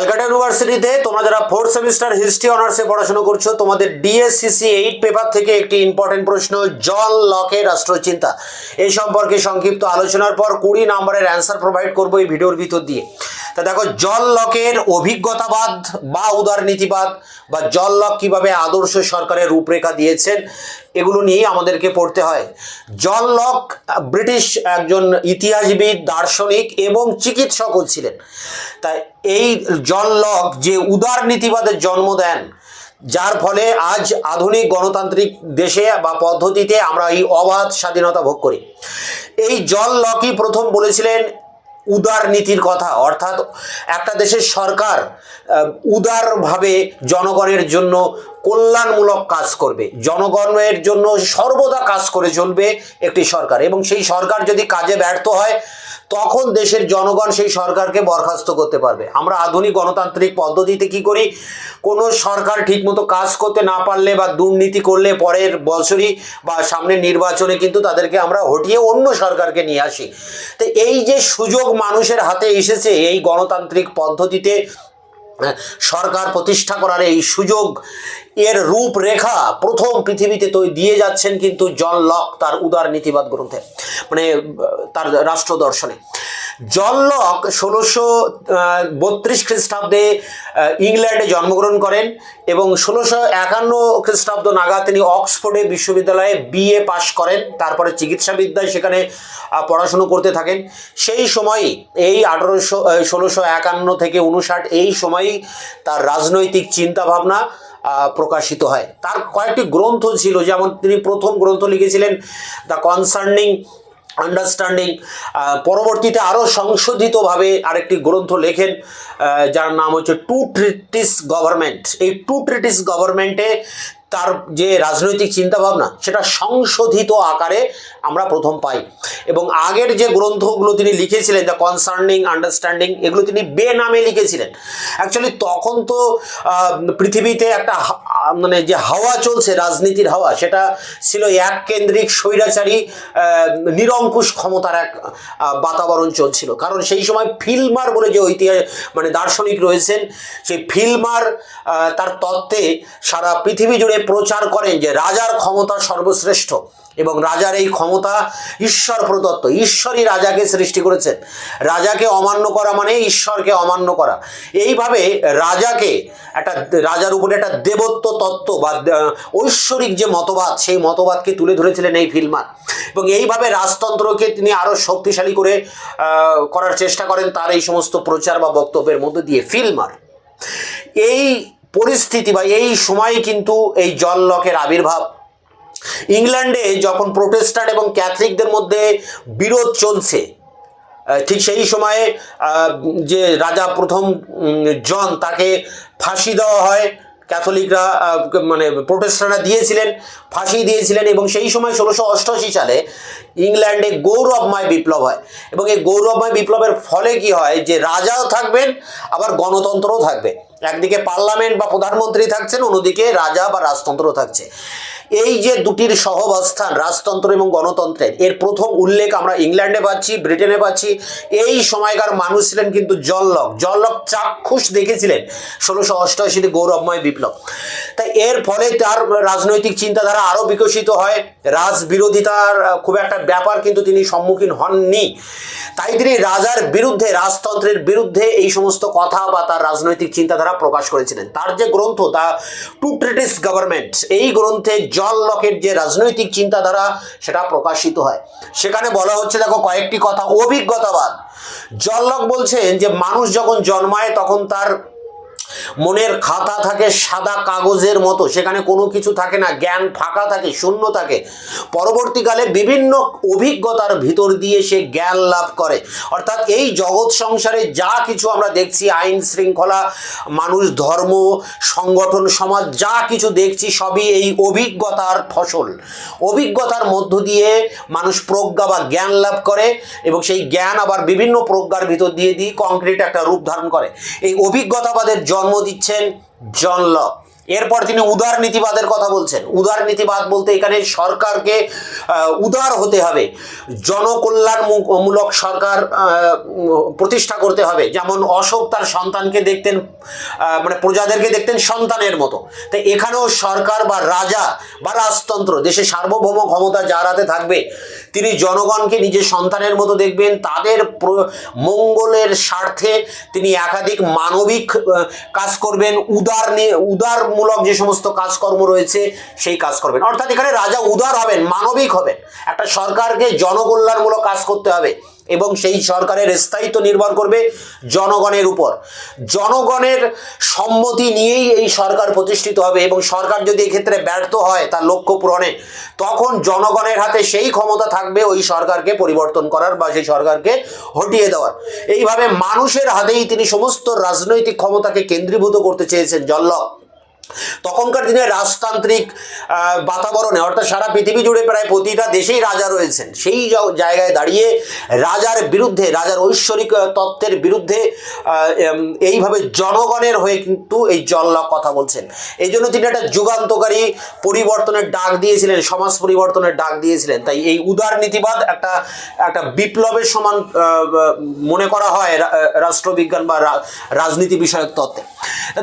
ক্যালকাটা ইউনিভার্সিটিতে তোমরা যারা ফোর্থ সেমিস্টার হিস্ট্রি অনার্সে পড়াশোনা করছো, তোমাদের ডিএসসিসি 8 পেপার থেকে একটি ইম্পর্টেন্ট প্রশ্ন, জন লকের রাষ্ট্রচিন্তা, এই সম্পর্কে সংক্ষিপ্ত আলোচনার পর 20 নম্বরের অ্যান্সার প্রোভাইড করবো এই ভিডিওর ভিতর দিয়ে। তা দেখো, জন লকের অভিজ্ঞতাবাদ বা উদারনীতিবাদ বা জন লক কীভাবে আদর্শ সরকারের রূপরেখা দিয়েছেন, এগুলো নিয়েই আমাদেরকে পড়তে হয়। জন লক ব্রিটিশ একজন ইতিহাসবিদ, দার্শনিক এবং চিকিৎসকও ছিলেন। তাই এই জন লক যে উদারনীতিবাদের জন্ম দেন, যার ফলে আজ আধুনিক গণতান্ত্রিক দেশে বা পদ্ধতিতে আমরা এই অবাধ স্বাধীনতা ভোগ করি। এই জন লকই প্রথম বলেছিলেন উদারনীতির কথা, অর্থাৎ একটা দেশের সরকার উদারভাবে জনগণের জন্য কল্যাণমূলক কাজ করবে, জনগণের জন্য সর্বদা কাজ করে চলবে একটি সরকার, এবং সেই সরকার যদি কাজে ব্যর্থ হয় তখন দেশের জনগণ সেই সরকারকে বরখাস্ত করতে পারবে। আমরা আধুনিক গণতান্ত্রিক পদ্ধতিতে কি করি, কোনো সরকার ঠিকমতো কাজ করতে না পারলে বা দুর্নীতি করলে পরের বছরই বা সামনের নির্বাচনে কিন্তু তাদেরকে আমরা হটিয়ে অন্য সরকারকে নিয়ে আসি। তো এই যে সুযোগ মানুষের হাতে এসেছে এই গণতান্ত্রিক পদ্ধতিতে সরকার প্রতিষ্ঠা করার এই সুযোগ, এর রূপরেখা প্রথম পৃথিবীতে তো দিয়ে যাচ্ছেন কিন্তু জন লক তার উদারনীতিবাদ গ্রন্থে, মানে তার রাষ্ট্র দর্শনে। জন লক 1632 খ্রিস্টাব্দে ইংল্যান্ডে জন্মগ্রহণ করেন এবং 1651 খ্রিস্টাব্দ নাগাদ তিনি অক্সফোর্ডে বিশ্ববিদ্যালয়ে বিএ পাশ করেন। তারপরে চিকিৎসাবিদ্যায় সেখানে পড়াশুনো করতে থাকেন। সেই সময়ই এই 1651 থেকে 59 এই সময়ই তার রাজনৈতিক চিন্তাভাবনা প্রকাশিত হয়। তার কয়েকটি গ্রন্থ ছিল, যেমন তিনি প্রথম গ্রন্থ লিখেছিলেন দ্য কনসার্নিং আন্ডারস্ট্যান্ডিং। পরবর্তীতে আরও সংশোধিতভাবে আরেকটি গ্রন্থ লেখেন যার নাম হচ্ছে টু ট্রিটিস গভর্নমেন্ট। এই টু ট্রিটিস গভর্নমেন্টে তার যে রাজনৈতিক চিন্তাভাবনা সেটা সংশোধিত আকারে আমরা প্রথম পাই। এবং আগের যে গ্রন্থগুলো তিনি লিখেছিলেন দ্য কনসার্নিং আন্ডারস্ট্যান্ডিং, এগুলো তিনি বেনামে লিখেছিলেন। অ্যাকচুয়ালি তখন তো পৃথিবীতে একটা মানে যে হাওয়া চলছে, রাজনীতির হাওয়া, সেটা ছিল এক কেন্দ্রিক স্বৈরাচারী নিরঙ্কুশ ক্ষমতার এক বাতাবরণ চলছিল। কারণ সেই সময় ফিল্মার বলে যে মানে দার্শনিক রয়েছেন, সেই ফিল্মার তার তত্ত্বে সারা পৃথিবী জুড়ে প্রচার করেন যে রাজার ক্ষমতা সর্বশ্রেষ্ঠ এবং রাজার এই ক্ষমতা ঈশ্বর প্রদত্ত, ঈশ্বরই রাজাকে সৃষ্টি করেছেন। রাজাকে অমান্য করা মানে ঈশ্বরকে অমান্য করা। এইভাবে রাজার উপরে একটা দেবত্ব তত্ত্ব বা ঐশ্বরিক যে মতবাদ, সেই মতবাদকে তুলে ধরেছিলেন এই ফিল্মার। এবং এইভাবে রাজতন্ত্রকে তিনি আরও শক্তিশালী করার চেষ্টা করেন তার এই সমস্ত প্রচার বা বক্তব্যের মধ্যে দিয়ে। ফিল্মার এই পরিস্থিতি বা এই সময় কিন্তু এই জন লকের আবির্ভাব। ইংল্যান্ডে যখন প্রোটেস্ট্যান্ট এবং ক্যাথলিকদের মধ্যে বিরোধ চলছে, ঠিক সেই সময়ে যে রাজা প্রথম জন, তাকে ফাঁসি দেওয়া হয়। ক্যাথলিকরা মানে প্রোটেস্ট্যান্টরা ফাঁসি দিয়েছিলেন। এবং সেই সময় 1688 সালে ইংল্যান্ডে গৌরবময় বিপ্লব হয়। এবং এই গৌরবময় বিপ্লবের ফলে কি হয়, যে রাজাও থাকবেন আবার গণতন্ত্রও থাকবে। একদিকে পার্লামেন্ট বা প্রধানমন্ত্রী থাকছেন, অন্যদিকে রাজা বা রাজতন্ত্র থাকছে। এই যে দুটির সহবস্থান, রাজতন্ত্র এবং গণতন্ত্রের, এর প্রথম উল্লেখ আমরা ইংল্যান্ডে পাচ্ছি, ব্রিটেনে পাচ্ছি। এই সময়কার মানুষ ছিলেন কিন্তু জন লক চাক্ষুষ দেখেছিলেন 1688 গৌরবময় বিপ্লব। তাই এর ফলে তার রাজনৈতিক চিন্তাধারা আরও বিকশিত হয়। রাজবিরোধিতার খুব একটা ব্যাপার কিন্তু তিনি সম্মুখীন হননি। তাই তিনি রাজার বিরুদ্ধে, রাজতন্ত্রের বিরুদ্ধে এই সমস্ত কথা বা তার রাজনৈতিক চিন্তাধারা প্রকাশ করেছিলেন। তার যে গ্রন্থ দ্য টু ট্রিটিস গভর্নমেন্ট, এই গ্রন্থে জন লকের যে রাজনৈতিক চিন্তাধারা সেটা প্রকাশিত হয়। সেখানে বলা হচ্ছে, দেখো কয়েকটি কথা। অভিজ্ঞতাবাদ। জন লক বলছেন যে মানুষ যখন জন্মায় তখন তার মনের খাতা থাকে সাদা কাগজের মতো, সেখানে কোনো কিছু থাকে না, জ্ঞান ফাঁকা থাকে, শূন্য থাকে। পরবর্তীকালে বিভিন্ন অভিজ্ঞতার ভিতর দিয়ে সে জ্ঞান লাভ করে। অর্থাৎ এই জগৎ সংসারে যা কিছু আমরা দেখছি, আইন শৃঙ্খলা, মানুষ, ধর্ম, সংগঠন, সমাজ, যা কিছু দেখছি সবই এই অভিজ্ঞতার ফসল। অভিজ্ঞতার মধ্য দিয়ে মানুষ প্রজ্ঞা বা জ্ঞান লাভ করে এবং সেই জ্ঞান আবার বিভিন্ন প্রজ্ঞার ভিতর দিয়ে কংক্রিট একটা রূপ ধারণ করে। এই অভিজ্ঞতাবাদের জন্ম দিচ্ছেন জন লক। এরপর তিনি উদার নীতিবাদের কথা বলছেন। উদার নীতিবাদ বলতে এখানে সরকারকে উদার হতে হবে, জনকল্যাণমূলক সরকার প্রতিষ্ঠা করতে হবে। যেমন অশোক তার সন্তানকে দেখতেন, মানে প্রজাদেরকে দেখতেন সন্তানের মতো, তাই এখানেও সরকার বা রাজা বা রাজতন্ত্র, দেশে সার্বভৌম ক্ষমতা যার হাতে থাকবে তিনি জনগণকে নিজের সন্তানের মতো দেখবেন, তাদের মঙ্গলের স্বার্থে তিনি একাধিক মানবিক কাজ করবেন, উদারমূলক যে সমস্ত কাজকর্ম রয়েছে সেই কাজ করবেন। অর্থাৎ এখানে রাজা উদার হবেন, মানবিক হবেন। একটা সরকারকে জনকল্যাণমূলক কাজ করতে হবে এবং সেই সরকারের স্থায়িত্ব নির্ভর করবে জনগণের উপর। জনগণের সম্মতি নিয়েই এই সরকার প্রতিষ্ঠিত হবে এবং সরকার যদি এক্ষেত্রে ব্যর্থ হয় তার লক্ষ্য পূরণে, তখন জনগণের হাতে সেই ক্ষমতা থাকবে ওই সরকারকে পরিবর্তন করার বা সেই সরকারকে হটিয়ে দেওয়ার। এইভাবে মানুষের হাতেই তিনি সমস্ত রাজনৈতিক ক্ষমতাকে কেন্দ্রীভূত করতে চেয়েছেন জল লক। তখনকার দিনে রাজতান্ত্রিক বাতাবরণে, অর্থাৎ সারা পৃথিবী জুড়ে প্রায় প্রতিটা দেশেই রাজা রয়েছেন, সেই জায়গায় দাঁড়িয়ে রাজার বিরুদ্ধে, রাজার ঐশ্বরিক তত্ত্বের বিরুদ্ধে এইভাবে জনগণের হয়ে কিন্তু এই জল লক কথা বলছেন। এই জন্য তিনি একটা যুগান্তকারী পরিবর্তনের ডাক দিয়েছিলেন, সমাজ পরিবর্তনের ডাক দিয়েছিলেন। তাই এই উদার নীতিবাদ একটা বিপ্লবের সমান মনে করা হয় রাষ্ট্রবিজ্ঞান বা রাজনীতি বিষয়ক তত্ত্বে।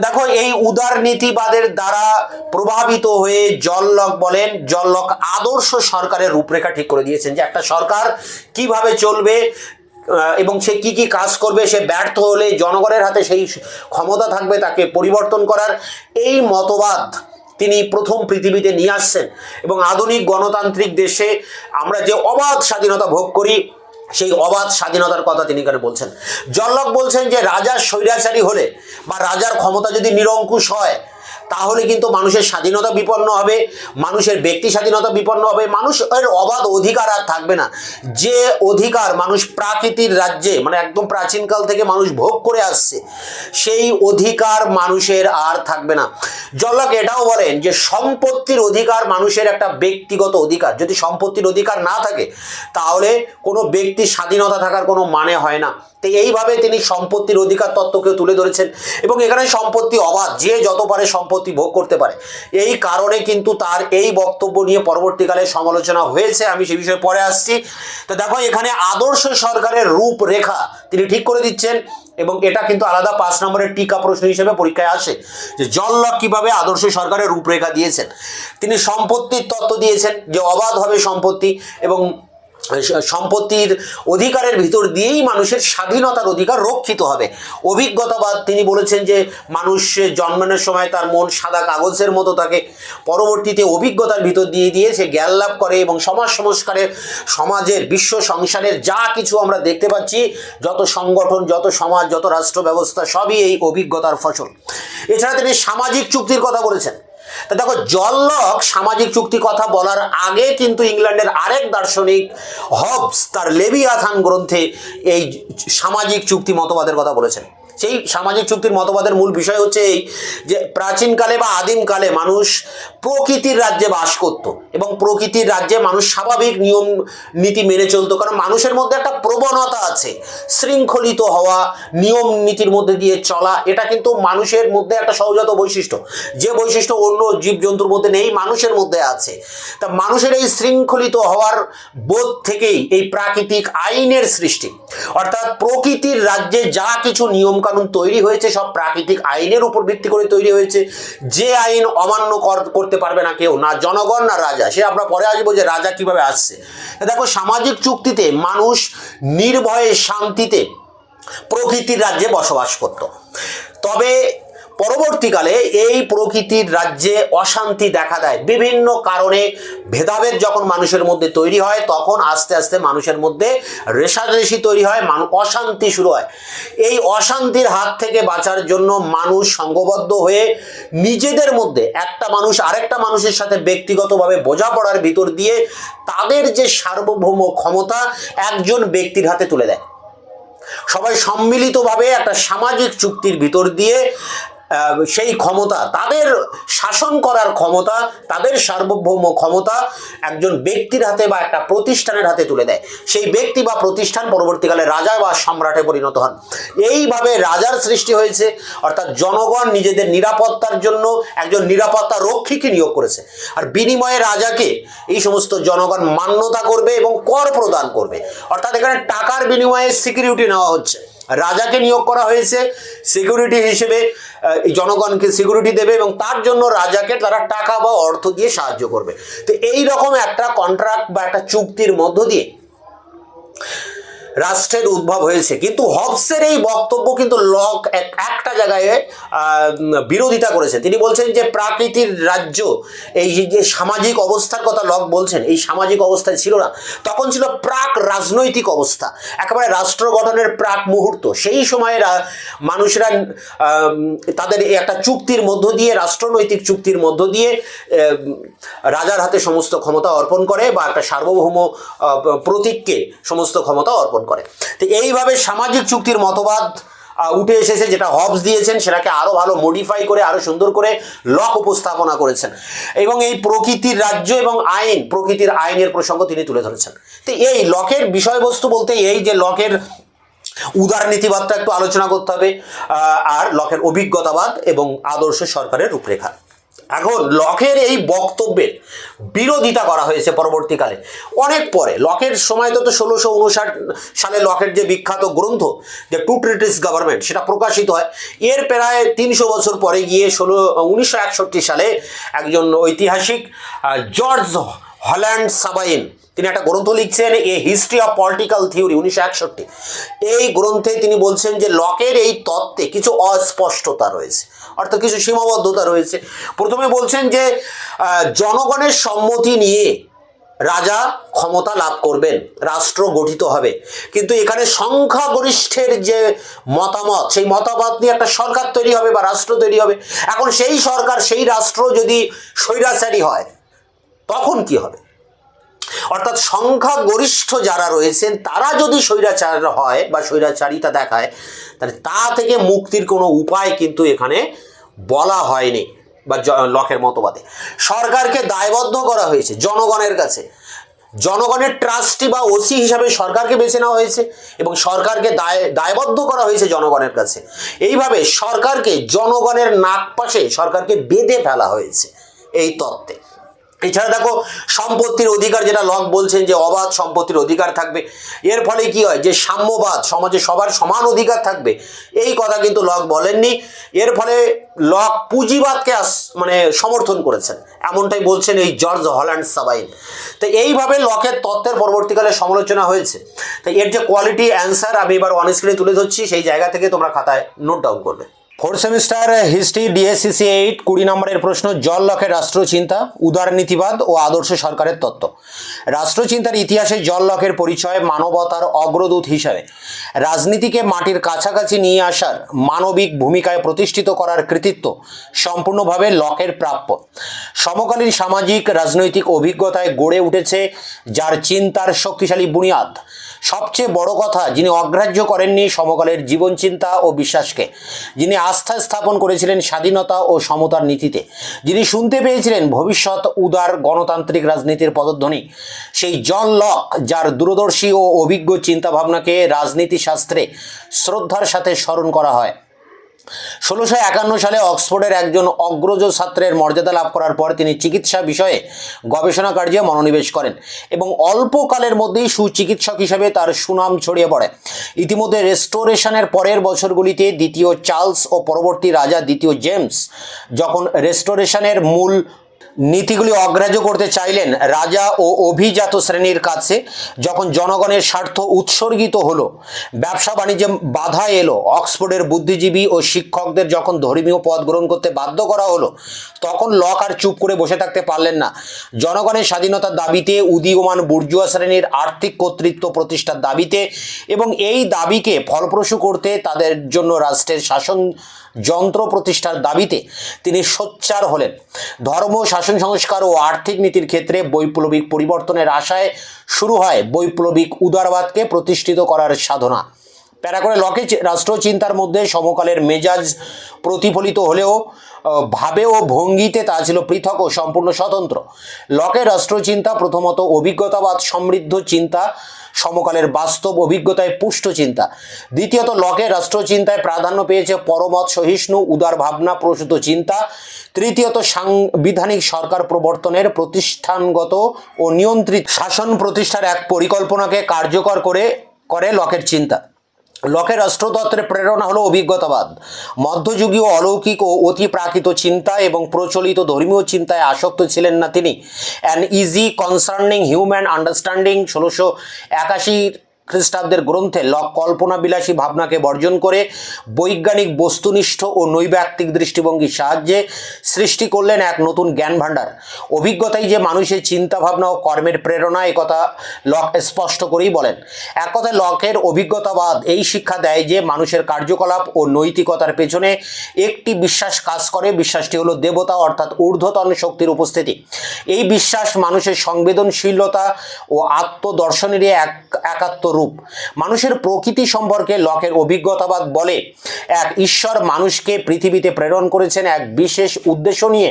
দেখো, এই উদার নীতিবাদের দ্বারা প্রভাবিত হয়ে জল লক বলেন, জল লক আদর্শ সরকারের রূপরেখা ঠিক করে দিয়েছেন যে একটা সরকার কিভাবে চলবে এবং সে কি কি কাজ করবে, সে ব্যর্থ হলে জনগণের হাতে সেই ক্ষমতা থাকবে তাকে পরিবর্তন করার। এই মতবাদ তিনি প্রথম পৃথিবীতে নিয়ে আসছেন এবং আধুনিক গণতান্ত্রিক দেশে আমরা যে অবাধ স্বাধীনতা ভোগ করি সেই অবাধ স্বাধীনতার কথা তিনি এখানে বলছেন। জল লক বলছেন যে রাজা স্বৈরাচারী হলে বা রাজার ক্ষমতা যদি নিরঙ্কুশ হয় তাহলে কিন্তু মানুষের স্বাধীনতা বিপন্ন হবে, মানুষের ব্যক্তি স্বাধীনতা বিপন্ন হবে, মানুষের অবাধ অধিকার আর থাকবে না। যে অধিকার মানুষ প্রাকৃতিক রাজ্যে, মানে একদম প্রাচীনকাল থেকে মানুষ ভোগ করে আসছে, সেই অধিকার মানুষের আর থাকবে না। জল লক এটাও বলেন যে সম্পত্তির অধিকার মানুষের একটা ব্যক্তিগত অধিকার। যদি সম্পত্তির অধিকার না থাকে তাহলে কোনো ব্যক্তির স্বাধীনতা থাকার কোনো মানে হয় না। তো এইভাবে তিনি সম্পত্তির অধিকার তত্ত্বকে তুলে ধরেছেন এবং এখানে সম্পত্তি অবাধ, যে যত পারে সম্পত্তি ভোগ করতে পারে। এই কারণে কিন্তু তার এই বক্তব্য নিয়ে পরবর্তীকালে সমালোচনা হয়েছে, আমি সে বিষয়ে পরে আসছি। তো দেখো, এখানে আদর্শ সরকারের রূপরেখা তিনি ঠিক করে দিচ্ছেন এবং এটা কিন্তু আলাদা 5 নম্বরের টিকা প্রশ্ন হিসেবে পরীক্ষায় আসে যে জল লক কিভাবে আদর্শ সরকারের রূপরেখা দিয়েছেন। তিনি সম্পত্তির তত্ত্ব দিয়েছেন যে অবাধ হবে সম্পত্তি এবং সম্পত্তির অধিকারের ভিতর দিয়েই মানুষের স্বাধীনতার অধিকার রক্ষিত হবে। অভিজ্ঞতাবাদ তিনি বলেছেন যে মানুষ জন্মানোর সময় তার মন সাদা কাগজের মতো থাকে, পরবর্তীতে অভিজ্ঞতার ভিতর দিয়ে সে জ্ঞান লাভ করে এবং সমাজ সংস্কারের, সমাজের, বিশ্ব সংসারের যা কিছু আমরা দেখতে পাচ্ছি, যত সংগঠন, যত সমাজ, যত রাষ্ট্র ব্যবস্থা, সবই এই অভিজ্ঞতার ফসল। এছাড়া তিনি সামাজিক চুক্তির কথা বলেছেন। তা দেখো, জল লক সামাজিক চুক্তি কথা বলার আগে কিন্তু ইংল্যান্ডের আরেক দার্শনিক হবস তার লেভিয়াথান গ্রন্থে এই সামাজিক চুক্তি মতবাদের কথা বলেছেন। সেই সামাজিক চুক্তির মতবাদের মূল বিষয় হচ্ছে এই যে প্রাচীনকালে বা আদিমকালে মানুষ প্রকৃতির রাজ্যে বাস করত এবং প্রকৃতির রাজ্যে মানুষ স্বাভাবিক নিয়ম নীতি মেনে চলতো, কারণ মানুষের মধ্যে একটা প্রবণতা আছে শৃঙ্খলিত হওয়া, নিয়ম নীতির মধ্যে দিয়ে চলা। এটা কিন্তু মানুষের মধ্যে একটা সহজাত বৈশিষ্ট্য, যে বৈশিষ্ট্য অন্য জীবজন্তুর মধ্যে নেই, মানুষের মধ্যে আছে। তা মানুষের এই শৃঙ্খলিত হওয়ার বোধ থেকেই এই প্রাকৃতিক আইনের সৃষ্টি, অর্থাৎ প্রকৃতির রাজ্যে যা কিছু নিয়ম কানুন তৈরি হয়েছে সব প্রাকৃতিক আইনের উপর ভিত্তি করে তৈরি হয়েছে। যে আইন অমান্য করতে পারবে না কেউ, না জনগণ না রাজা। সে আমরা পরে আসবো যে রাজা কিভাবে আসছে। দেখো, সামাজিক চুক্তিতে মানুষ নির্ভয়ে শান্তিতে প্রকৃতির রাজ্যে বসবাস করত। তবে পরবর্তীকালে এই প্রকৃতির রাজ্যে অশান্তি দেখা দেয় বিভিন্ন কারণে। ভেদাভেদ যখন মানুষের মধ্যে তৈরি হয় তখন আস্তে আস্তে মানুষের মধ্যে রেষারেষি তৈরি হয়, অশান্তি শুরু হয়। এই অশান্তির হাত থেকে বাঁচার জন্য মানুষ সংঘবদ্ধ হয়ে নিজেদের মধ্যে, একটা মানুষ আরেকটা মানুষের সাথে ব্যক্তিগতভাবে বোঝাপড়ার ভিতর দিয়ে তাদের যে সার্বভৌম ক্ষমতা একজন ব্যক্তির হাতে তুলে দেয়। সবাই সম্মিলিতভাবে একটা সামাজিক চুক্তির ভিতর দিয়ে সেই ক্ষমতা, তাদের শাসন করার ক্ষমতা, তাদের সার্বভৌম ক্ষমতা একজন ব্যক্তির হাতে বা একটা প্রতিষ্ঠানের হাতে তুলে দেয়। সেই ব্যক্তি বা প্রতিষ্ঠান পরবর্তীকালে রাজা বা সম্রাটে পরিণত হন। এইভাবে রাজার সৃষ্টি হয়েছে, অর্থাৎ জনগণ নিজেদের নিরাপত্তার জন্য একজন নিরাপত্তা রক্ষীকে নিয়োগ করেছে, আর বিনিময়ে রাজাকে এই সমস্ত জনগণ মান্যতা করবে এবং কর প্রদান করবে। অর্থাৎ এখানে টাকার বিনিময়ে সিকিউরিটি নেওয়া হচ্ছে। রাজাকে নিয়োগ করা হয়েছে সিকিউরিটি হিসেবে, এই জনগণকে সিকিউরিটি দেবে এবং তার জন্য রাজাকে তারা টাকা বা অর্থ দিয়ে সাহায্য করবে। তো এই রকম একটা কন্ট্রাক্ট বা একটা চুক্তির মধ্য দিয়ে রাষ্ট্রের উদ্ভব হয়েছে। কিন্তু হবসের এই বক্তব্য কিন্তু লক একটা জায়গায় বিরোধিতা করেছেন। তিনি বলছেন যে প্রাকৃতিক রাজ্য, এই যে সামাজিক অবস্থার কথা লক বলছেন, এই সামাজিক অবস্থায় ছিল না, তখন ছিল প্রাক রাজনৈতিক অবস্থা, একেবারে রাষ্ট্র গঠনের প্রাক মুহূর্ত। সেই সময়ে মানুষরা তাদের একটা চুক্তির মধ্য দিয়ে, রাষ্ট্রনৈতিক চুক্তির মধ্য দিয়ে রাজার হাতে সমস্ত ক্ষমতা অর্পণ করে বা একটা সার্বভৌম প্রতীককে সমস্ত ক্ষমতা অর্পণ করে। তো এইভাবে সামাজিক চুক্তির মতবাদ উঠে এসেছে, যেটা হবস দিয়েছেন, সেটাকে আরো ভালো মডিফাই করে আরো সুন্দর করে লক উপস্থাপনা করেছেন এবং এই প্রকৃতির রাজ্য এবং আইন, প্রকৃতির আইনের প্রসঙ্গ তিনি তুলে ধরেছেন। তো এই লকের বিষয়বস্তু বলতে এই যে লকের উদারনীতিবাদটা একটু আলোচনা করতে হবে, আর লকের অভিজ্ঞতাবাদ এবং আদর্শ সরকারের রূপরেখা। এখন লকের এই বক্তব্যের বিরোধিতা করা হয়েছে পরবর্তীকালে, অনেক পরে। লকের সময় তো 1659 সালে লকের যে বিখ্যাত গ্রন্থ যে টু ট্রিটিস গভর্নমেন্ট, সেটা প্রকাশিত হয়। এর প্রায় 300 বছর পরে গিয়ে 1961 সালে একজন ঐতিহাসিক জর্জ হল্যান্ড সাবাইন, তিনি একটা গ্রন্থ লিখছেন, a history of political theory, 1961। এই গ্রন্থে তিনি বলছেন যে লকের এই তত্ত্বে কিছু অস্পষ্টতা রয়েছে, অর্থাৎ কিছু সীমাবদ্ধতা রয়েছে। প্রথমে বলছেন যে জনগণের সম্মতি নিয়ে রাজা ক্ষমতা লাভ করবেন, রাষ্ট্র গঠিত হবে, কিন্তু এখানে সংখ্যাগরিষ্ঠের যে মতামত, সেই মতামত নিয়ে একটা সরকার তৈরি হবে বা রাষ্ট্র তৈরি হবে। এখন সেই সরকার, সেই রাষ্ট্র যদি স্বৈরাচারী হয় তখন কি হবে? অর্থাৎ সংখ্যাগরিষ্ঠ যারা রয়েছেন তারা যদি স্বৈরাচার হয় বা স্বৈরাচারিতা দেখায়, তাহলে তা থেকে মুক্তির কোনো উপায় কিন্তু এখানে বলা হয়নি বা লকের মতবাদে। সরকারকে দায়বদ্ধ করা হয়েছে জনগণের কাছে, জনগণের ট্রাস্টি বা ওসি হিসাবে সরকারকে বেছে নেওয়া হয়েছে এবং সরকারকে দায়বদ্ধ করা হয়েছে জনগণের কাছে। এইভাবে সরকারকে জনগণের নাকপাশে সরকারকে বেঁধে ফেলা হয়েছে এই তত্ত্বে। এছাড়া দেখো সম্পত্তির অধিকার, যেটা লক বলছেন যে অবাধ সম্পত্তির অধিকার থাকবে। এর ফলে কি হয় যে সাম্যবাদ, সমাজে সবার সমান অধিকার থাকবে, এই কথা কিন্তু লক বলেননি। এর ফলে লক পুঁজিবাদকে মানে সমর্থন করেছেন, এমনটাই বলছেন এই জর্জ হল্যান্ড সাবাইন। তো এইভাবে লকের তত্ত্বের পরবর্তীকালে সমালোচনা হয়েছে। তো এর যে কোয়ালিটি অ্যান্সার আমি এবার অন স্ক্রিনে তুলে ধরছি, সেই জায়গা থেকে তোমরা খাতায় নোট ডাউন করবে। 4th সেমিস্টার হিস্ট্রি ডিএসসিসি 8 20 নম্বরের প্রশ্ন, জন লকের রাষ্ট্রচিন্তা, উদারনীতিবাদ ও আদর্শ সরকারের তত্ত্ব। রাষ্ট্রচিন্তার ইতিহাসে জন লকের পরিচয় মানবতার অগ্রদূত হিসাবে রাজনীতিকে মাটির কাছাকাছি নিয়ে আসার মানবিক ভূমিকায় প্রতিষ্ঠিত করার কৃতিত্ব সম্পূর্ণভাবে লকের প্রাপ্য। সমকালীন সামাজিক রাজনৈতিক অভিজ্ঞতায় গড়ে উঠেছে যার চিন্তার শক্তিশালী বুনিয়াদ। সবচেয়ে বড় কথা, যিনি অগ্রাহ্য করেননি সমকালের জীবন চিন্তা ও বিশ্বাসকে, যিনি আস্থা স্থাপন করেছিলেন স্বাধীনতা ও সমতার নীতিতে, যিনি শুনতে পেয়েছিলেন ভবিষ্যৎ উদার গণতান্ত্রিক রাজনীতির পদধ্বনি, সেই জন লক যার দূরদর্শী ও অভিজ্ঞ চিন্তাভাবনাকে রাজনীতি শাস্ত্রে শ্রদ্ধার সাথে স্মরণ করা হয়। 1651 সালে অক্সফোর্ডের একজন অগ্রজ ছাত্রের মর্যাদা লাভ করার পর তিনি চিকিৎসা বিষয়ে গবেষণা কার্যে মনোনিবেশ করেন এবং অল্পকালের মধ্যেই সুচিকিৎসক হিসেবে তার সুনাম ছড়িয়ে পড়ে। ইতিমধ্যে রেস্টোরেশনের পরের বছরগুলিতে দ্বিতীয় চার্লস ও পরবর্তী রাজা দ্বিতীয় জেমস যখন রেস্টোরেশনের মূল নীতিগুলি অগ্রাহ্য করতে চাইলেন, রাজা ও অভিজাত শ্রেণীর কাছে যখন জনগণের স্বার্থ উৎসর্গিত হলো, ব্যবসা বাণিজ্যে বাধা এলো, অক্সফোর্ডের বুদ্ধিজীবী ও শিক্ষকদের যখন ধর্মীয় পদ গ্রহণ করতে বাধ্য করা হলো, তখন লক আর চুপ করে বসে থাকতে পারলেন না। জনগণের স্বাধীনতার দাবিতে, উদীয়মান বুর্জুয়া শ্রেণীর আর্থিক কর্তৃত্ব প্রতিষ্ঠার দাবিতে এবং এই দাবিকে ফলপ্রসূ করতে তাদের জন্য রাষ্ট্রের শাসন যন্ত্র প্রতিষ্ঠার দাবিতে তিনি সোচ্চার হলেন। ধর্ম, শাসন সংস্কার ও আর্থিক নীতির ক্ষেত্রে বৈপ্লবিক পরিবর্তনের আশায় শুরু হয় বৈপ্লবিক উদারবাদকে প্রতিষ্ঠিত করার সাধনা। প্যারা করে লকে রাষ্ট্রচিন্তার মধ্যে সমকালের মেজাজ প্রতিফলিত হলেও ভাবে ও ভঙ্গিতে তা ছিল পৃথক ও সম্পূর্ণ স্বতন্ত্র। লকের রাষ্ট্রচিন্তা প্রথমত অভিজ্ঞতাবাদ সমৃদ্ধ চিন্তা, সমকালের বাস্তব অভিজ্ঞতায় পুষ্ট চিন্তা। দ্বিতীয়ত লকের রাষ্ট্রচিন্তায় প্রাধান্য পেয়েছে পরমত সহিষ্ণু উদার ভাবনা প্রসূত চিন্তা। তৃতীয়ত সাংবিধানিক সরকার প্রবর্তনের প্রতিষ্ঠানগত ও নিয়ন্ত্রিত শাসন প্রতিষ্ঠার এক পরিকল্পনাকে কার্যকর করে লকের চিন্তা। লকের রাষ্ট্রতত্ত্বের প্রেরণা হলো অভিজ্ঞতাবাদ। মধ্যযুগীয় অলৌকিক ও অতি প্রাকৃত চিন্তা এবং প্রচলিত ধর্মীয় চিন্তায় আসক্ত ছিলেন না তিনি। An easy concerning human understanding 1681 খ্রিস্টাব্দের গ্রন্থে লক কল্পনাবিলাসী ভাবনাকে বর্জন করে বৈজ্ঞানিক বস্তুনিষ্ঠ ও নৈব্যক্তিক দৃষ্টিভঙ্গির সাহায্যে সৃষ্টি করলেন এক নতুন জ্ঞান ভাণ্ডার। অভিজ্ঞতাই যে মানুষের চিন্তাভাবনা ও কর্মের প্রেরণা, একথা লক স্পষ্ট করেই বলেন। এক কথায় লকের অভিজ্ঞতাবাদ এই শিক্ষা দেয় যে মানুষের কার্যকলাপ ও নৈতিকতার পেছনে একটি বিশ্বাস কাজ করে। বিশ্বাসটি হলো দেবতা অর্থাৎ ঊর্ধ্বতন শক্তির উপস্থিতি। এই বিশ্বাস মানুষের সংবেদনশীলতা ও আত্মদর্শনেরই একাত্ম রূপ। মানুষের প্রকৃতি সম্পর্কে লকের অভিজ্ঞতাবাদ বলে, এক, ঈশ্বর মানুষকে পৃথিবীতে প্রেরণ করেছেন এক বিশেষ উদ্দেশ্য নিয়ে।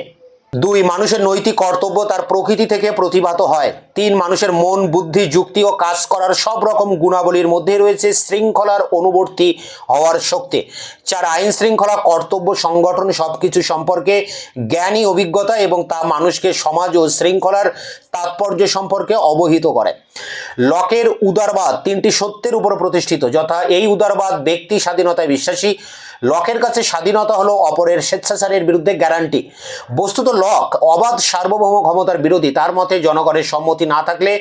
2, মানুষের নৈতিক কর্তব্য তার প্রকৃতি থেকে প্রতিভাত হয়। 3, মানুষের মন, বুদ্ধি, যুক্তি ও কাজ করার সব রকম গুণাবলীর মধ্যে রয়েছে শৃঙ্খলার অনুবর্তী হওয়ার শক্তি। 4, আইন শৃঙ্খলা, কর্তব্য, সংগঠন সবকিছু সম্পর্কে জ্ঞানী অভিজ্ঞতা এবং তা মানুষকে সমাজ ও শৃঙ্খলার তাৎপর্য সম্পর্কে অবহিত করে। লকের উদারবাদ 3টি সত্যের উপর প্রতিষ্ঠিত, যথা এই উদারবাদ ব্যক্তি স্বাধীনতায় বিশ্বাসী। লকের কাছে স্বাধীনতা হলো অপরের স্বেচ্ছাচারের বিরুদ্ধে গ্যারান্টি। বস্তুত লক অবাধ সার্বভৌম ক্ষমতার বিরোধী। তার মতে জনগণের সম্মতি না থাকলে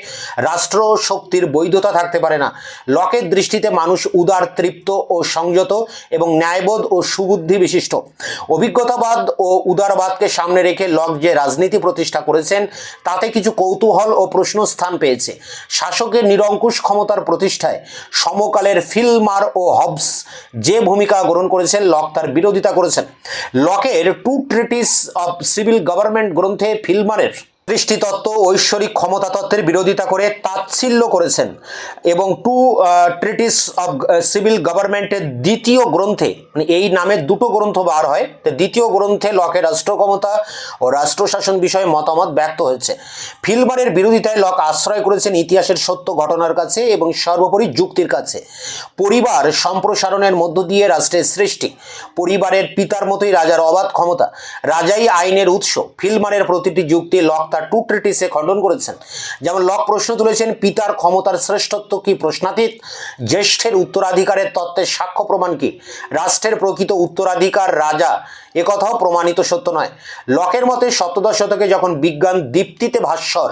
রাষ্ট্র শক্তির বৈধতা থাকতে পারে না। লকের দৃষ্টিতে মানুষ উদার, তৃপ্ত ও সংযত এবং ন্যায়বোধ ও সুবুদ্ধি বিশিষ্ট। অভিজ্ঞতাবাদ ও উদারবাদকে সামনে রেখে লক যে রাজনীতি প্রতিষ্ঠা করেছেন তাতে কিছু কৌতূহল ও প্রশ্ন স্থান পেয়েছে। শাসকের নিরঙ্কুশ ক্ষমতার প্রতিষ্ঠায় সমকালের ফিলমার ও হবস যে ভূমিকা গ্রহণ করেছেন, লক তার বিরোধিতা করেছেন। লকের 2 ট্রিটিস অফ সিভিল গভর্নমেন্ট গ্রন্থে ফিলমারের দৃষ্টিতত্ত্ব ঐশ্বরিক ক্ষমতা তত্ত্বের বিরোধিতা করে তাচ্ছিল্য করেছেন এবং 2 ট্রিটিস অফ সিভিল গভর্নমেন্টের দ্বিতীয় গ্রন্থে, মানে এই নামে 2টো গ্রন্থ বার হয়, তো দ্বিতীয় গ্রন্থে লকের রাষ্ট্র ক্ষমতা ও রাষ্ট্রশাসন বিষয়ে মতামত ব্যক্ত হয়েছে। ফিলমারের বিরোধিতায় লক আশ্রয় করেছেন ইতিহাসের সত্য ঘটনার কাছে এবং সর্বোপরি যুক্তির কাছে। পরিবার সম্প্রসারণের মধ্য দিয়ে রাষ্ট্রের সৃষ্টি। পরিবারের পিতার মতোই রাজার অবাধ ক্ষমতা। রাজাই আইনের উৎস। ফিলমারের প্রতিটি যুক্তি লক তার 2 ট্রিটিসে খণ্ডন করেছেন। যেমন লক প্রশ্ন তুলেছেন, পিতার ক্ষমতার শ্রেষ্ঠত্ব কি প্রশ্নাতীত? জ্যেষ্ঠের উত্তরাধিকারের তত্ত্বের সাক্ষ্য প্রমাণ কি? রাষ্ট্রের প্রকৃত উত্তরাধিকার রাজা, একথাও প্রমাণিত সত্য নয়। লকের মতে সপ্তদশ শতকে যখন বিজ্ঞান দীপ্তিতে ভাস্বর,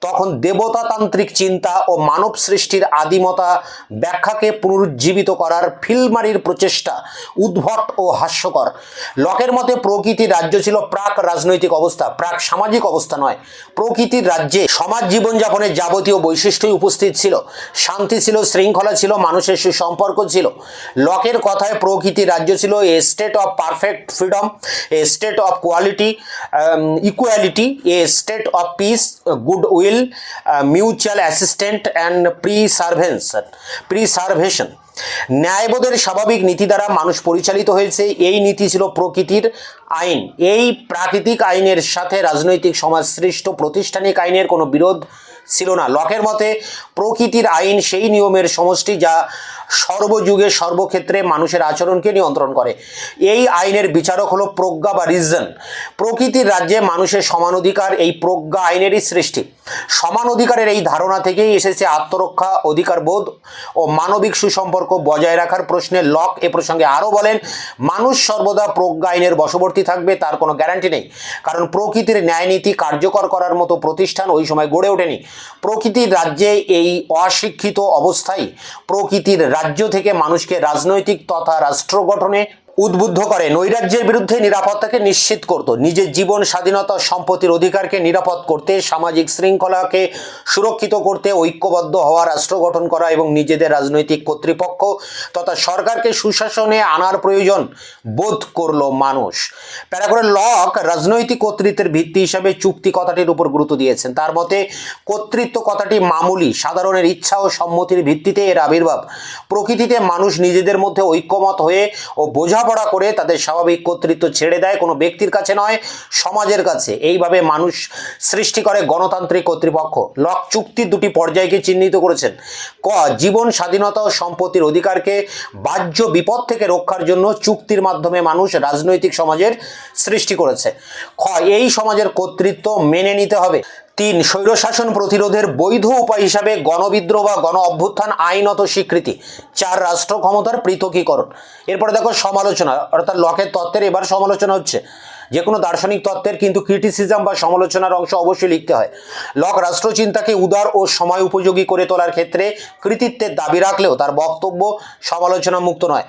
তখন দেবতাতান্ত্রিক চিন্তা ও মানব সৃষ্টির আদিমতা ব্যাখ্যাকে পুনরুজ্জীবিত করার ফিলমারির প্রচেষ্টা উদ্ভট ও হাস্যকর। লকের মতে প্রকৃতির রাজ্য ছিল প্রাক রাজনৈতিক অবস্থা, প্রাক সামাজিক অবস্থা নয়। প্রকৃতির রাজ্যে সমাজ জীবনযাপনের যাবতীয় বৈশিষ্ট্যই উপস্থিত ছিল। শান্তি ছিল, শৃঙ্খলা ছিল, মানুষের সুসম্পর্ক ছিল। লকের কথায় প্রকৃতির রাজ্য ছিল a state of perfect freedom, a state of equality, a state of peace, good will, mutual assistant and preservation. ন্যায়বোধের স্বাভাবিক নীতি দ্বারা মানুষ পরিচালিত হয়েছে। এই নীতি ছিল প্রকৃতির আইন। এই প্রাকৃতিক আইনের সাথে রাজনৈতিক সমাজ সৃষ্ট প্রাতিষ্ঠানিক আইনের কোনো বিরোধ ছিল না। লকের মতে প্রকৃতির আইন সেই নিয়মের সমষ্টি যা সর্বযুগে সর্বক্ষেত্রে মানুষের আচরণকে নিয়ন্ত্রণ করে। এই আইনের বিচারক হলো প্রজ্ঞা বা রিজন। প্রকৃতির রাজ্যে মানুষের সমান অধিকার এই প্রজ্ঞা আইনেরই সৃষ্টি। সমান অধিকারের এই ধারণা থেকেই এসেছে আত্মরক্ষা, অধিকারবোধ ও মানবিক সুসম্পর্ক বজায় রাখার প্রশ্নে লক এ প্রসঙ্গে আরও বলেন, মানুষ সর্বদা প্রজ্ঞা আইনের বশবর্তী থাকবে তার কোনো গ্যারান্টি নেই, কারণ প্রকৃতির ন্যায়নীতি কার্যকর করার মতো প্রতিষ্ঠান ওই সময় গড়ে ওঠেনি। প্রকৃতির রাজ্যে এই অশিক্ষিত অবস্থায় প্রকৃতির রাজ্য থেকে মানুষকে রাজনৈতিক তথা রাষ্ট্র গঠনে উদ্বুদ্ধ করে, নৈরাজ্যের বিরুদ্ধে নিরাপত্তাকে নিশ্চিত করত, নিজের জীবন স্বাধীনতা সম্পত্তির অধিকারকে নিরাপদ করতে, সামাজিক শৃঙ্খলাকে সুরক্ষিত করতে ঐক্যবদ্ধ হওয়া, রাষ্ট্র গঠন করা এবং নিজেদের রাজনৈতিক কর্তৃপক্ষ তথা সরকারকে সুশাসনে আনার প্রয়োজন বোধ করল মানুষ। প্যারা করে লক রাজনৈতিক কর্তৃত্বের ভিত্তি হিসাবে চুক্তি কথাটির উপর গুরুত্ব দিয়েছেন। তার মতে কর্তৃত্ব কথাটি মামুলি, সাধারণের ইচ্ছা ও সম্মতির ভিত্তিতে এর আবির্ভাব। প্রকৃতিতে মানুষ নিজেদের মধ্যে ঐক্যমত হয়ে ও বোঝাপড়া করে তাদের স্বাভাবিক কর্তৃত্ব ছেড়ে দেয় কোনো ব্যক্তির কাছে নয়, সমাজের কাছে। এইভাবে মানুষ সৃষ্টি করে গণতান্ত্রিক কর্তৃপক্ষ। লক চুক্তির দুটি পর্যায়কে চিহ্নিত করেছেন। ক, জীবন স্বাধীনতা ও সম্পত্তির অধিকারকে বাহ্য বিপদ থেকে রক্ষার জন্য চুক্তির মাধ্যমে মানুষ রাজনৈতিক সমাজের সৃষ্টি করেছে। খ, এই সমাজের কর্তৃত্ব মেনে নিতে হবে। 3, স্বৈরশাসন প্রতিরোধের বৈধ উপায় হিসাবে গণবিদ্রোহ বা গণ অভ্যুত্থান আইনত স্বীকৃতি। 4, রাষ্ট্র ক্ষমতার পৃথকীকরণ। এরপরে দেখো সমালোচনা, অর্থাৎ লকের তত্ত্বের এবার সমালোচনা হচ্ছে। যে কোনো দার্শনিক তত্ত্বের কিন্তু ক্রিটিসিজম বা সমালোচনার অংশ অবশ্যই লিখতে হয়। লক রাষ্ট্রচিন্তাকে উদার ও সময় উপযোগী করে তোলার ক্ষেত্রে কৃতিত্বের দাবি রাখলেও তার বক্তব্য সমালোচনা মুক্ত নয়।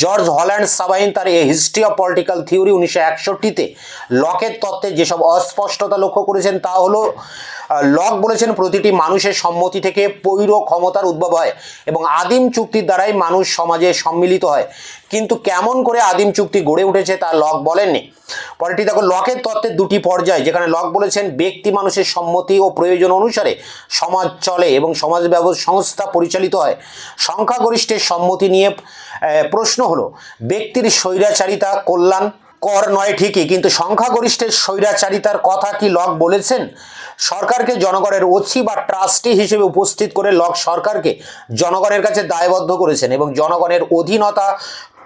জর্জ হল্যান্ড সাবাইন তার a history of political theory 1961-তে লকের তত্ত্বে যেসব অস্পষ্টতা লক্ষ্য করেছেন তা হলো, লক বলেছেন প্রতিটি মানুষের সম্মতি থেকে পৈর ক্ষমতার উদ্ভব হয় এবং আদিম চুক্তির দ্বারাই মানুষ সমাজে সম্মিলিত হয়। কিন্তু কেমন করে আদিম চুক্তি গড়ে উঠেছে তা লক বলেননি। পরেরটি দেখো, লকের তত্ত্বের দুটি পর্যায়, যেখানে লক বলেছেন ব্যক্তি মানুষের সম্মতি ও প্রয়োজন অনুসারে সমাজ চলে এবং সমাজ সংস্থা পরিচালিত হয়। সংখ্যাগরিষ্ঠের সম্মতি নিয়ে প্রশ্ন হলো, ব্যক্তির স্বৈরাচারিতা কল্যাণ কর নয় ঠিকই, কিন্তু সংখ্যাগরিষ্ঠের স্বৈরাচারিতার কথা কি লক বলেছেন? সরকারকে জনগণের ওসি বা ট্রাস্টি হিসেবে উপস্থিত করে লক সরকারকে জনগণের কাছে দায়বদ্ধ করেছেন এবং জনগণের অধীনতা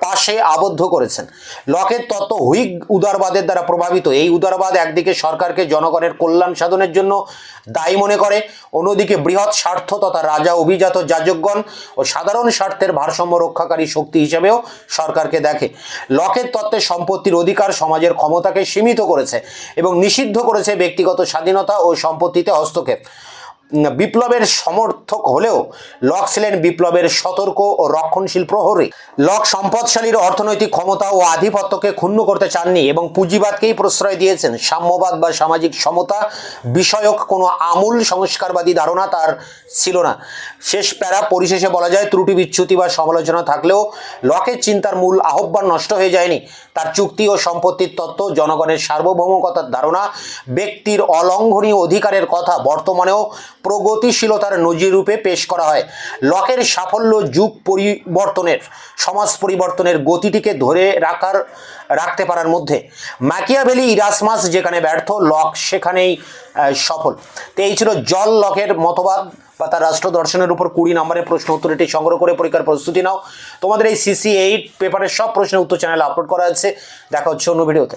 পাশে আবদ্ধ করেছেন। লকের তত্ত্ব হুইগ উদারবাদের দ্বারা প্রভাবিত। এই উদারবাদ একদিকে সরকারকে জনগণের কল্যাণ সাধনের জন্য দায়ী মনে করে, অন্যদিকে বৃহৎ স্বার্থ তথা রাজা, অভিজাত, যাজকগণ ও সাধারণ স্বার্থের ভারসাম্য রক্ষাকারী শক্তি হিসেবেও সরকারকে দেখে। লকের তত্ত্বে সম্পত্তির অধিকার সমাজের ক্ষমতাকে সীমিত করেছে এবং নিষিদ্ধ করেছে ব্যক্তিগত স্বাধীনতা ও সম্পত্তিতে হস্তক্ষেপ। বিপ্লবের সমর্থক হলেও লক ছিলেন বিপ্লবের সতর্ক ও রক্ষণশীল প্রহরী। লক সম্পদশালীর অর্থনৈতিক ক্ষমতা ও আধিপত্যকে ক্ষুণ্ণ করতে চাননি এবং পুঁজিবাদকেই প্রশ্রয় দিয়েছেন। সাম্যবাদ বা সামাজিক সমতা বিষয়ক কোনো আমূল সংস্কারবাদী ধারণা তার ছিল না। শেষ প্যারা, পরিশেষে বলা যায় ত্রুটি, বিচ্যুতি বা সমালোচনা থাকলেও লকের চিন্তার মূল আহ্বান নষ্ট হয়ে যায়নি। তার চুক্তি ও সম্পত্তির তত্ত্ব, জনগণের সার্বভৌমতার ধারণা, ব্যক্তির অলঙ্ঘনীয় অধিকারের কথা বর্তমানেও প্রগতিশীলতার নজিররূপে পেশ করা হয়। লকের সাফল্য যুগ পরিবর্তনের, সমাজ পরিবর্তনের গতিটিকে ধরে রাখতে পারার মধ্যে। ম্যাকিয়াভেলি, ইরাসমাস যেখানে ব্যর্থ, লক সেখানেই সফল। তো এই ছিল জন লকের মতবাদ বা তার রাষ্ট্র দর্শনের উপর 20 নম্বরের প্রশ্ন উত্তর। এটি সংগ্রহ করে পরীক্ষার প্রস্তুতি নাও। তোমাদের এই CC8 পেপারের সব প্রশ্নের উত্তর চ্যানেলে আপলোড করা আছে। দেখা হচ্ছে অন্য ভিডিওতে।